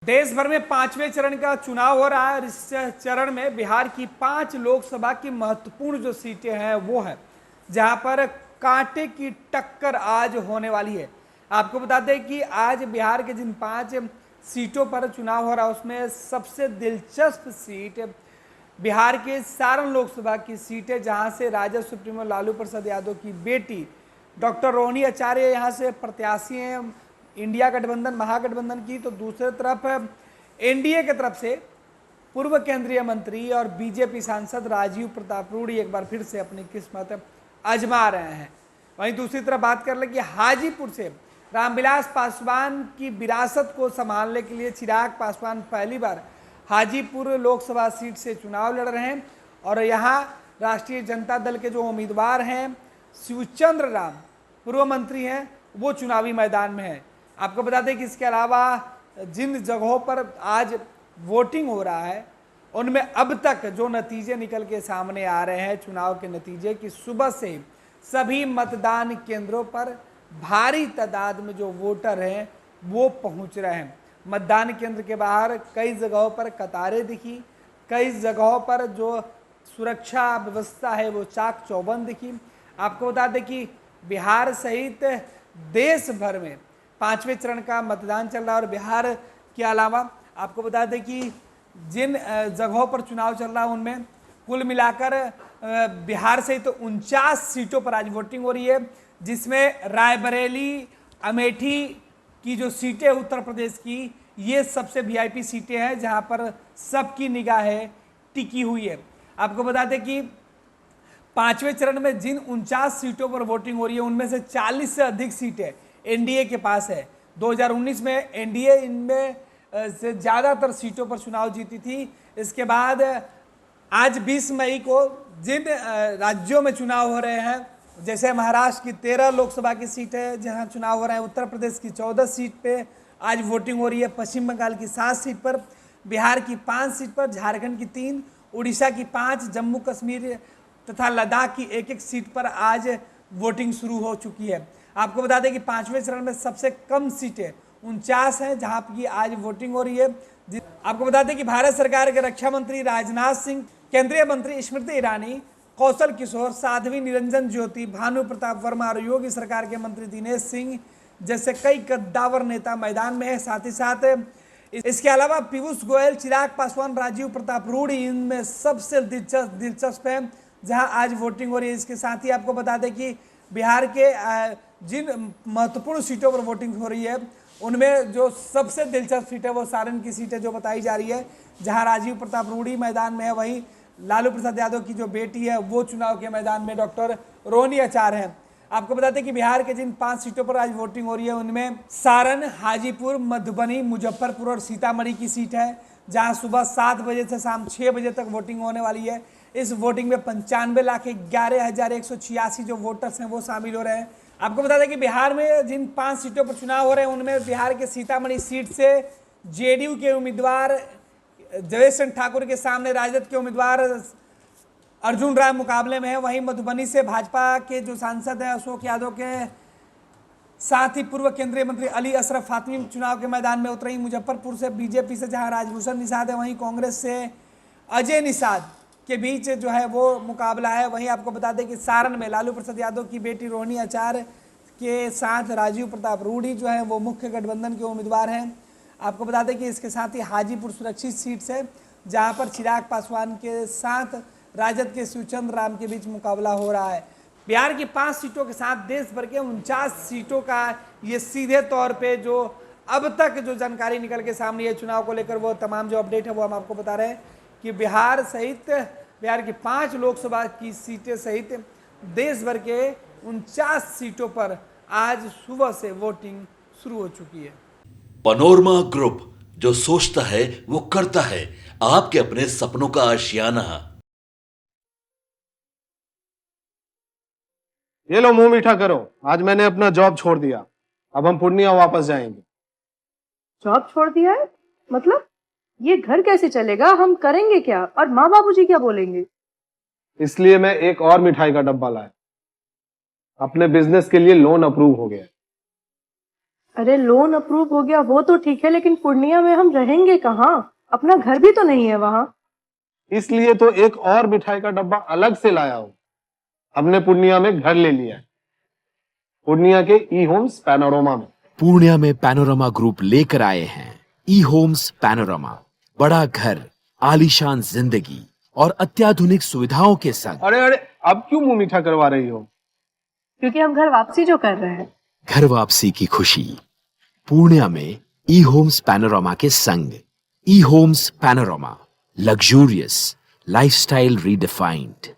देश भर में पांचवें चरण का चुनाव हो रहा है। इस चरण में बिहार की 5 लोकसभा की महत्वपूर्ण जो सीटें हैं वो है जहां पर कांटे की टक्कर आज होने वाली है। आपको बता दें कि आज बिहार के जिन 5 सीटों पर चुनाव हो रहा है उसमें सबसे दिलचस्प सीट बिहार के सारण लोकसभा की सीट है, जहां से राजद सुप्रीमो लालू प्रसाद यादव की बेटी डॉक्टर रोहिणी आचार्य यहाँ से प्रत्याशी हैं इंडिया गठबंधन महागठबंधन की। तो दूसरी तरफ एनडीए की तरफ से पूर्व केंद्रीय मंत्री और बीजेपी सांसद राजीव प्रताप रूडी एक बार फिर से अपनी किस्मत आजमा रहे हैं। वहीं दूसरी तरफ बात कर ले कि हाजीपुर से रामविलास पासवान की विरासत को संभालने के लिए चिराग पासवान पहली बार हाजीपुर लोकसभा सीट से चुनाव लड़ रहे हैं और यहाँ राष्ट्रीय जनता दल के जो उम्मीदवार हैं शिवचंद्र राम पूर्व मंत्री हैं वो चुनावी मैदान में हैं। आपको बता दें कि इसके अलावा जिन जगहों पर आज वोटिंग हो रहा है उनमें अब तक जो नतीजे निकल के सामने आ रहे हैं चुनाव के नतीजे कि सुबह से सभी मतदान केंद्रों पर भारी तादाद में जो वोटर हैं वो पहुंच रहे हैं। मतदान केंद्र के बाहर कई जगहों पर कतारें दिखी, कई जगहों पर जो सुरक्षा व्यवस्था है वो चाक चौबंद दिखी। आपको बता दें कि बिहार सहित देश भर में 5वें चरण का मतदान चल रहा है और बिहार के अलावा आपको बता दें कि जिन जगहों पर चुनाव चल रहा है उनमें कुल मिलाकर बिहार सहित तो 49 सीटों पर आज वोटिंग हो रही है, जिसमें रायबरेली अमेठी की जो सीटें उत्तर प्रदेश की ये सबसे वीआईपी सीटें हैं जहां पर सबकी निगाहें टिकी हुई है। आपको बता दें कि 5वें चरण में जिन 49 सीटों पर वोटिंग हो रही है उनमें से 40 से अधिक सीटें एनडीए के पास है। 2019 में एनडीए इनमें से ज़्यादातर सीटों पर चुनाव जीती थी। इसके बाद आज 20 मई को जिन राज्यों में चुनाव हो रहे हैं जैसे महाराष्ट्र की 13 लोकसभा की सीट है जहां चुनाव हो रहे हैं, उत्तर प्रदेश की 14 सीट पे आज वोटिंग हो रही है, पश्चिम बंगाल की 7 सीट पर, बिहार की 5 सीट पर, झारखंड की 3, उड़ीसा की 5, जम्मू कश्मीर तथा लद्दाख की 1-1 सीट पर आज वोटिंग शुरू हो चुकी है। आपको बता दें कि 5वें चरण में सबसे कम सीटें 49 हैं जहां की आज वोटिंग हो रही है। आपको बता दें कि भारत सरकार के रक्षा मंत्री राजनाथ सिंह, केंद्रीय मंत्री स्मृति ईरानी, कौशल किशोर, साध्वी निरंजन ज्योति, भानु प्रताप वर्मा और योगी सरकार के मंत्री दिनेश सिंह जैसे कई कद्दावर नेता मैदान में है। साथ ही साथ इसके अलावा पीयूष गोयल, चिराग पासवान, राजीव प्रताप रूडी इनमें सबसे दिलचस्प है जहां आज वोटिंग हो रही है। इसके साथ ही आपको बता दें कि बिहार के जिन महत्वपूर्ण सीटों पर वोटिंग हो रही है उनमें जो सबसे दिलचस्प सीट है वो सारण की सीट है जो बताई जा रही है जहां राजीव प्रताप रूडी मैदान में है। वहीं लालू प्रसाद यादव की जो बेटी है वो चुनाव के मैदान में डॉक्टर रोहिणी आचार्य हैं। आपको बताते हैं कि बिहार के जिन 5 सीटों पर आज वोटिंग हो रही है उनमें सारण, हाजीपुर, मधुबनी, मुजफ्फरपुर और सीतामढ़ी की सीट है जहां सुबह 7 बजे से शाम 6 बजे तक वोटिंग होने वाली है। इस वोटिंग में 95,11,186 जो वोटर्स हैं वो शामिल हो रहे हैं। आपको बता दें कि बिहार में जिन 5 सीटों पर चुनाव हो रहे हैं उनमें बिहार के सीतामढ़ी सीट से जेडीयू के उम्मीदवार जयेश ठाकुर के सामने राजद के उम्मीदवार अर्जुन राय मुकाबले में है। वहीं मधुबनी से भाजपा के जो सांसद हैं अशोक यादव के साथ ही पूर्व केंद्रीय मंत्री अली अशरफ फातमी चुनाव के मैदान में उतरे। मुजफ्फरपुर से बीजेपी से जहां राजभूषण निषाद है वहीं कांग्रेस से अजय निषाद के बीच जो है वो मुकाबला है। वहीं आपको बता दें कि सारण में लालू प्रसाद यादव की बेटी रोहिणी आचार्य के साथ राजीव प्रताप रूडी जो है वो मुख्य गठबंधन के उम्मीदवार हैं। आपको बता दें कि इसके साथ ही हाजीपुर सुरक्षित सीट से जहां पर चिराग पासवान के साथ राजद के शिवचंद्र राम के बीच मुकाबला हो रहा है। बिहार की 5 सीटों के साथ देश भर के 49 सीटों का ये सीधे तौर पे जो अब तक जो जानकारी निकल के सामने है चुनाव को लेकर वो तमाम जो अपडेट है वो हम आपको बता रहे हैं कि बिहार की 5 लोकसभा की सीटें सहित देश भर के 49 सीटों पर आज सुबह से वोटिंग शुरू हो चुकी है। पनोरमा ग्रुप, जो सोचता है वो करता है, आपके अपने सपनों का आशियाना। ये लो मुंह मीठा करो, आज मैंने अपना जॉब छोड़ दिया, अब हम पूर्णिया वापस जाएंगे। जॉब छोड़ दिया है? मतलब ये घर कैसे चलेगा? हम करेंगे क्या? और माँ बाबूजी क्या बोलेंगे? इसलिए मैं एक और मिठाई का डब्बा लाया। अपने बिजनेस के लिए लोन अप्रूव हो गया। अरे लोन अप्रूव हो गया वो तो ठीक है, लेकिन पूर्णिया में हम रहेंगे कहाँ? अपना घर भी तो नहीं है वहाँ। इसलिए तो एक और मिठाई का डब्बा अलग से लाया हूँ। हमने पूर्णिया में घर ले लिया है, पूर्णिया के ई होम्स पैनोरमा में। पूर्णिया में पैनोरमा ग्रुप लेकर आए हैं ई होम्स पैनोरमा। बड़ा घर, आलीशान जिंदगी और अत्याधुनिक सुविधाओं के संग। अरे अरे, अब क्यों मुंह मीठा करवा रही हो? क्योंकि हम घर वापसी जो कर रहे हैं। घर वापसी की खुशी पूर्णिया में ई होम्स पैनोरमा के संग। E homes panorama, luxurious lifestyle redefined.